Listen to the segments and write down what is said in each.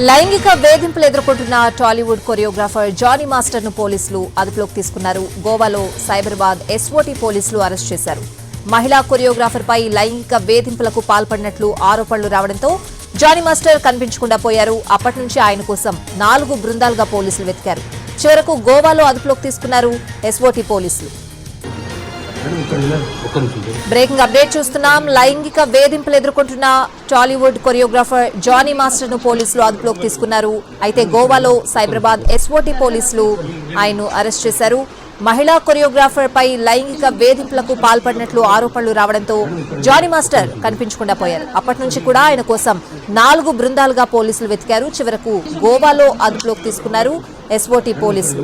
లైంగిక వేధింపులు ఎదుర్కొంటున్న టాలీవుడ్ కొరియోగ్రాఫర్ జానీ మాస్టర్ ను పోలీసులు అదుపులోకి తీసుకున్నారు. గోవాలో సైబరాబాద్ ఎస్ఓటీ పోలీసులు అరెస్ట్ చేశారు. మహిళా కొరియోగ్రాఫర్ పై లైంగిక వేధింపులకు పాల్పడినట్లు ఆరోపణలు రావడంతో జానీ మాస్టర్ కనిపించకుండా పోయారు. అప్పటి నుంచి ఆయన కోసం 4 బృందాలుగా పోలీసులు వెతికారు. చివరకు గోవాలో అదుపులోకి తీసుకున్నారు ఎస్ఓటీ పోలీసులు. బ్రేకింగ్ అప్డేట్ చూస్తున్నాం. లైంగిక వేధింపులు ఎదుర్కొంటున్న టాలీవుడ్ కొరియోగ్రాఫర్ జానీ మాస్టర్ ను పోలీసులు అదుపులోకి తీసుకున్నారు. అయితే గోవాలో సైబరాబాద్ ఎస్ఓటీ పోలీసులు ఆయన్ను అరెస్ట్ చేశారు. మహిళా కొరియోగ్రాఫర్ పై లైంగిక వేధింపులకు పాల్పడినట్లు ఆరోపణలు రావడంతో జానీ మాస్టర్ కనిపించకుండా పోయారు. అప్పటి నుంచి కూడా ఆయన కోసం 4 బృందాలుగా పోలీసులు వెతికారు. చివరకు గోవాలో అదుపులోకి తీసుకున్నారు ఎస్ఓటీ పోలీసులు.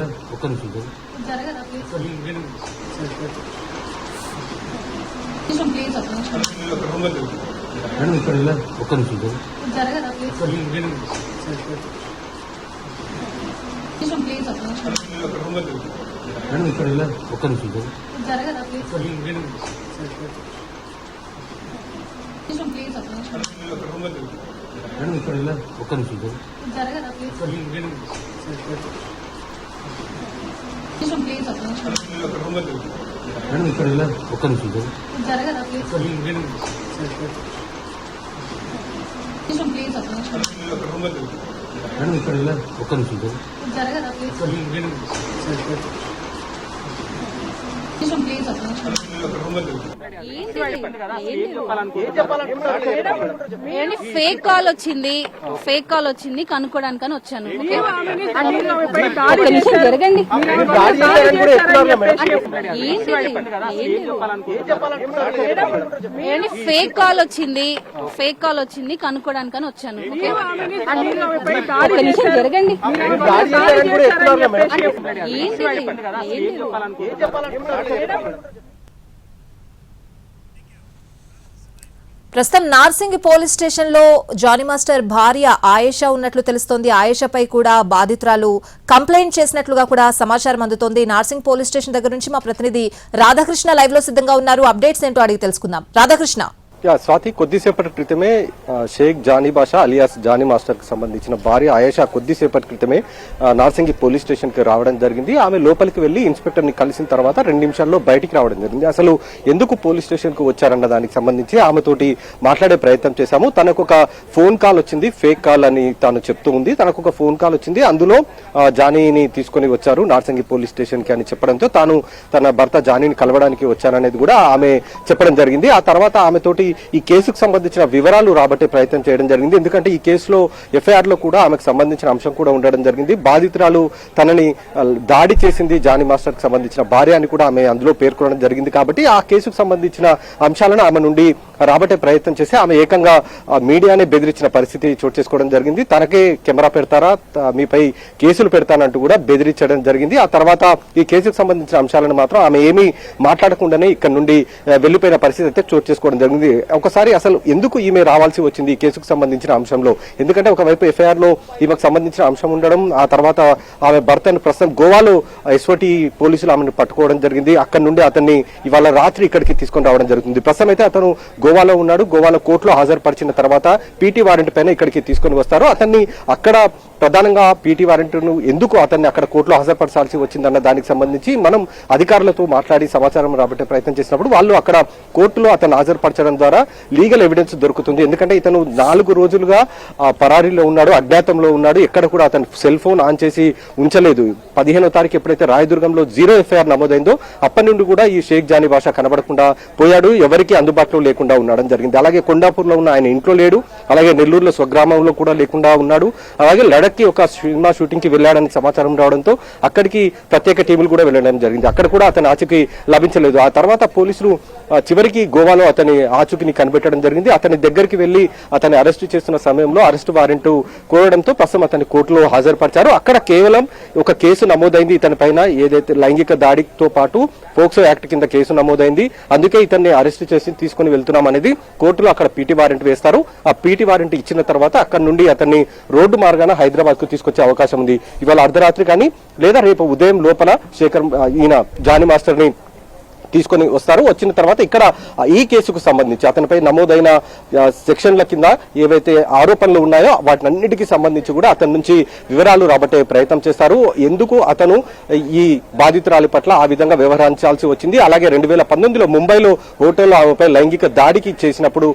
ఫేక్ కాల్ వచ్చింది కనుక్కోడానికని వచ్చాను. జరగండి. ఫేక్ కాల్ వచ్చింది కనుక్కోడానికని వచ్చాను. జరగండి. ప్రస్తుతం నార్సింగ్ పోలీస్ స్టేషన్ లో జానీ మాస్టర్ భార్య ఆయేషా ఉన్నట్లు తెలుస్తోంది. ఆయేషాపై కూడా బాధితురాలు కంప్లైంట్ చేసినట్లుగా కూడా సమాచారం అందుతోంది. నార్సింగ్ పోలీస్ స్టేషన్ దగ్గర నుంచి మా ప్రతినిధి రాధాకృష్ణ లైవ్ లో సిద్ధంగా ఉన్నారు. అప్డేట్స్ ఏంటో అడిగి తెలుసుకుందాం. రాధాకృష్ణ. స్వాతి, కొద్దిసేపటి క్రితమే షేక్ జానీ బాషా అలియాస్ జానీ మాస్టర్ కి సంబంధించిన భార్య ఆయేషా కొద్దిసేపటి క్రితమే నార్సింగి పోలీస్ స్టేషన్ కి రావడం జరిగింది. ఆమె లోపలికి వెళ్లి ఇన్స్పెక్టర్ ని కలిసిన తర్వాత 2 నిమిషాల్లో బయటికి రావడం జరిగింది. అసలు ఎందుకు పోలీస్ స్టేషన్ కు వచ్చారన్న దానికి సంబంధించి ఆమెతోటి మాట్లాడే ప్రయత్నం చేశాము. తనకు ఒక ఫోన్ కాల్ వచ్చింది, ఫేక్ కాల్ అని తాను చెప్తూ ఉంది. తనకు ఒక ఫోన్ కాల్ వచ్చింది, అందులో జానీని తీసుకుని వచ్చారు నార్సింగి పోలీస్ స్టేషన్ కి అని చెప్పడంతో తాను తన భర్త జానీని కలవడానికి వచ్చాననేది కూడా ఆమె చెప్పడం జరిగింది. ఆ తర్వాత ఆమెతోటి ఈ కేసుకు సంబంధించిన వివరాలు రాబట్టే ప్రయత్నం చేయడం జరిగింది. ఎందుకంటే ఈ కేసులో ఎఫ్ఐఆర్ లో కూడా ఆమెకు సంబంధించిన అంశం కూడా ఉండడం జరిగింది. బాధితురాలు తనని దాడి చేసింది జానీ మాస్టర్ కి సంబంధించిన భార్య అని కూడా ఆమె అందులో పేర్కొనడం జరిగింది. కాబట్టి ఆ కేసుకు సంబంధించిన అంశాలను ఆమె నుండి రాబట్టే ప్రయత్నం చేసి ఆమె ఏకంగా మీడియానే బెదిరించిన పరిస్థితి చోటు చేసుకోవడం జరిగింది. తనకే కెమెరా పెడతారా, మీపై కేసులు పెడతానంటూ కూడా బెదిరించడం జరిగింది. ఆ తర్వాత ఈ కేసుకు సంబంధించిన అంశాలను మాత్రం ఆమె ఏమీ మాట్లాడకుండానే ఇక్కడ నుండి వెళ్లిపోయిన పరిస్థితి అయితే చోటు చేసుకోవడం జరిగింది. ఒకసారి అసలు ఎందుకు ఈమె రావాల్సి వచ్చింది ఈ కేసుకు సంబంధించిన అంశంలో? ఎందుకంటే ఒకవైపు ఎఫ్ఐఆర్ లో ఈమెకు సంబంధించిన అంశం ఉండడం, ఆ తర్వాత ఆమె భర్తను ప్రస్తుతం గోవాలో ఎస్ఓటీ పోలీసులు ఆమెను పట్టుకోవడం జరిగింది. అక్కడి నుండి అతన్ని ఇవాళ రాత్రి ఇక్కడికి తీసుకొని రావడం జరుగుతుంది. ప్రస్తుతం అయితే అతను గోవాలో ఉన్నాడు. గోవాలో కోర్టులో హాజరుపరిచిన తర్వాత పీటీ వారెంట్ పైన ఇక్కడికి తీసుకొని వస్తారు. అతన్ని అక్కడ ప్రధానంగా పీటీ వారెంట్ను ఎందుకు అతన్ని అక్కడ కోర్టులో హాజరుపరచాల్సి వచ్చిందన్న దానికి సంబంధించి మనం అధికారులతో మాట్లాడి సమాచారం రాబట్టే ప్రయత్నం చేసినప్పుడు వాళ్ళు అక్కడ కోర్టులో అతను హాజరుపరచడం ద్వారా లీగల్ ఎవిడెన్స్ దొరుకుతుంది. ఎందుకంటే ఇతను 4 రోజులుగా పరారీలో ఉన్నాడు, అజ్ఞాతంలో ఉన్నాడు. ఎక్కడ కూడా అతను సెల్ ఫోన్ ఆన్ చేసి ఉంచలేదు. 15వ తారీఖు ఎప్పుడైతే రాయదుర్గంలో 0 ఎఫ్ఐఆర్ నమోదైందో అప్పటి నుండి కూడా ఈ షేక్ జానీ బాషా కనబడకుండా పోయాడు, ఎవరికి అందుబాటులో లేకుండా ఉండడం జరిగింది. అలాగే కొండాపూర్లో ఉన్న ఆయన ఇంట్లో లేడు, అలాగే నెల్లూరులో స్వగ్రామంలో కూడా లేకుండా ఉన్నాడు. అలాగే లడక్కి ఒక సినిమా షూటింగ్ కి వెళ్లాడని సమాచారం రావడంతో అక్కడికి ప్రత్యేక టీములు కూడా వెళ్లడం జరిగింది. అక్కడ కూడా అతని ఆచూకీ లభించలేదు. ఆ తర్వాత పోలీసులు చివరికి గోవాలో అతని ఆచూకీని కనిపెట్టడం జరిగింది. అతని దగ్గరికి వెళ్లి అతన్ని అరెస్టు చేస్తున్న సమయంలో అరెస్టు వారెంట్ కోరడంతో ప్రస్తుతం అతని కోర్టులో హాజరుపరిచారు. అక్కడ కేవలం ఒక కేసు నమోదైంది ఇతని పైన, ఏదైతే లైంగిక దాడితో పాటు పోక్సో యాక్ట్ కింద కేసు నమోదైంది. అందుకే ఇతన్ని అరెస్టు చేసి తీసుకుని వెళ్తున్నాం అనేది కోర్టులో అక్కడ పీటీ వారెంట్ వేస్తారు. ఆ పీటీ వారెంట్ ఇచ్చిన తర్వాత అక్కడ నుండి అతన్ని రోడ్డు మార్గాన హైదరాబాద్ కు తీసుకొచ్చే అవకాశం ఉంది. ఇవాళ అర్ధరాత్రి కానీ లేదా రేపు ఉదయం లోపల ఈయన జానీ మాస్టర్ ని తీసుకొని వస్తారు. వచ్చిన తర్వాత ఇక్కడ ఈ కేసుకు సంబంధించి అతనిపై నమోదైన సెక్షన్ల కింద ఏవైతే ఆరోపణలు ఉన్నాయో వాటినన్నిటికీ సంబంధించి కూడా అతని నుంచి వివరాలు రాబట్టే ప్రయత్నం చేస్తారు. ఎందుకు అతను ఈ బాధితురాలి పట్ల ఆ విధంగా వ్యవహరించాల్సి వచ్చింది, అలాగే 2019లో ముంబైలో హోటల్లో ఆమెపై లైంగిక దాడికి చేసినప్పుడు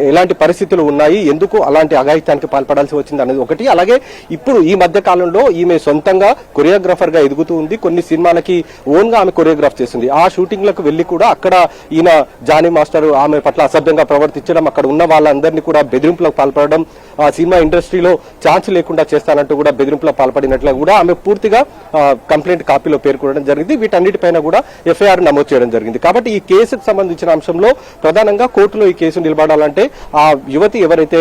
ఎలాంటి పరిస్థితులు ఉన్నాయి, ఎందుకు అలాంటి అఘాయిత్యానికి పాల్పడాల్సి వచ్చింది అనేది ఒకటి. అలాగే ఇప్పుడు ఈ మధ్య కాలంలో ఈమె సొంతంగా కొరియోగ్రాఫర్ గా ఎదుగుతూ ఉంది. కొన్ని సినిమాలకి ఓన్ గా ఆమె కొరియోగ్రాఫ్ చేసింది. ఆ షూటింగ్ లకు వెళ్లి కూడా అక్కడ ఈయన జానీ మాస్టర్ ఆమె పట్ల అసభ్యంగా ప్రవర్తించడం, అక్కడ ఉన్న వాళ్ళందరినీ కూడా బెదిరింపులకు పాల్పడడం, ఆ సినిమా ఇండస్ట్రీలో ఛాన్స్ లేకుండా చేస్తానంటూ కూడా బెదిరింపులకు పాల్పడినట్లు కూడా ఆమె పూర్తిగా కంప్లైంట్ కాపీలో పేర్కొనడం జరిగింది. వీటన్నిటిపైన కూడా ఎఫ్ఐఆర్ నమోదు చేయడం జరిగింది. కాబట్టి ఈ కేసుకు సంబంధించిన అంశంలో ప్రధానంగా కోర్టులో ఈ కేసు నిలబడాలంటే ఆ యువతి ఎవరైతే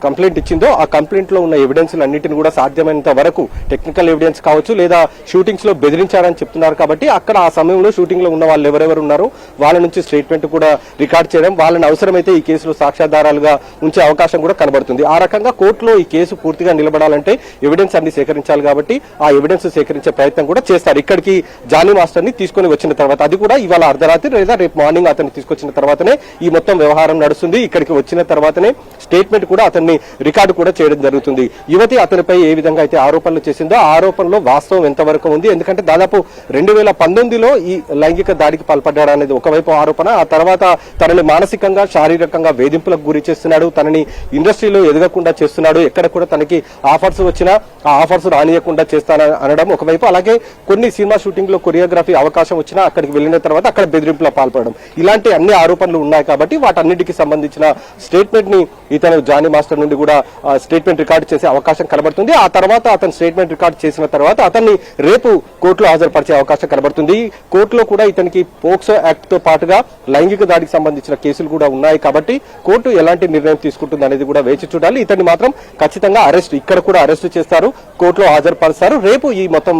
కంప్లైంట్ ఇచ్చిందో ఆ కంప్లైంట్ లో ఉన్న ఎవిడెన్స్ అన్నింటిని కూడా సాధ్యమైనంత వరకు టెక్నికల్ ఎవిడెన్స్ కావచ్చు లేదా షూటింగ్స్ లో బెదిరించారని చెప్తున్నారు. కాబట్టి అక్కడ ఆ సమయంలో షూటింగ్ లో ఉన్న వాళ్ళు ఎవరెవరు ఉన్నారో వాళ్ళ నుంచి స్టేట్మెంట్ కూడా రికార్డ్ చేయడం, వాళ్ళని అవసరమైతే ఈ కేసులో సాక్ష్యాధారాలుగా ఉంచే అవకాశం కూడా కనబడుతుంది. ఆ రకంగా కోర్టులో ఈ కేసు పూర్తిగా నిలబడాలంటే ఎవిడెన్స్ అన్ని సేకరించాలి. కాబట్టి ఆ ఎవిడెన్స్ సేకరించే ప్రయత్నం కూడా చేస్తారు. ఇక్కడికి జానీ మాస్టర్ ని తీసుకుని వచ్చిన తర్వాత, అది కూడా ఇవాళ అర్ధరాత్రి లేదా రేపు మార్నింగ్ అతన్ని తీసుకొచ్చిన తర్వాతనే ఈ మొత్తం వ్యవహారం నడుస్తుంది. ఇక్కడికి వచ్చిన తర్వాతనే స్టేట్మెంట్ కూడా అతన్ని రికార్డు కూడా చేయడం జరుగుతుంది. యువతి అతనిపై ఏ విధంగా అయితే ఆరోపణలు చేసిందో ఆ ఆరోపణలో వాస్తవం ఎంతవరకు ఉంది, ఎందుకంటే దాదాపు 2019లో ఈ లైంగిక దాడికి పాల్పడ్డాడనేది ఒకవైపు ఆరోపణ. ఆ తర్వాత తనని మానసికంగా శారీరకంగా వేధింపులకు గురి చేస్తున్నాడు, తనని ఇండస్ట్రీలో ఎదగకుండా చేస్తున్నాడు, ఎక్కడ కూడా తనకి ఆఫర్స్ వచ్చినా ఆ ఆఫర్స్ రానియకుండా చేస్తానని అనడం ఒకవైపు. అలాగే కొన్ని సినిమా షూటింగ్ లో కొరియోగ్రఫీ అవకాశం వచ్చినా అక్కడికి వెళ్లిన తర్వాత అక్కడ బెదిరింపులో పాల్పడడం, ఇలాంటి అన్ని ఆరోపణలు ఉన్నాయి. కాబట్టి వాటన్నిటికీ సంబంధించిన స్టేట్మెంట్ ని ఇతను జానీ మాస్టర్ నుండి కూడా స్టేట్మెంట్ రికార్డు చేసే అవకాశం కనబడుతుంది. ఆ తర్వాత అతను స్టేట్మెంట్ రికార్డు చేసిన తర్వాత అతన్ని రేపు కోర్టులో హాజరుపరిచే అవకాశం కనబడుతుంది. కోర్టులో కూడా ఇతనికి పోక్సో యాక్ట్ తో పాటుగా లైంగిక దాడికి సంబంధించిన కేసులు కూడా ఉన్నాయి. కాబట్టి కోర్టు ఎలాంటి నిర్ణయం తీసుకుంటుంది అనేది కూడా వేచి చూడాలి. ఇతన్ని మాత్రం ఖచ్చితంగా ఇక్కడ కూడా అరెస్టు చేస్తారు, కోర్టులో హాజరుపరుస్తారు. రేపు ఈ మొత్తం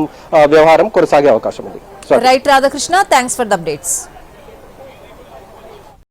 వ్యవహారం కొనసాగే అవకాశం ఉంది. Right Radhakrishna, thanks for the updates.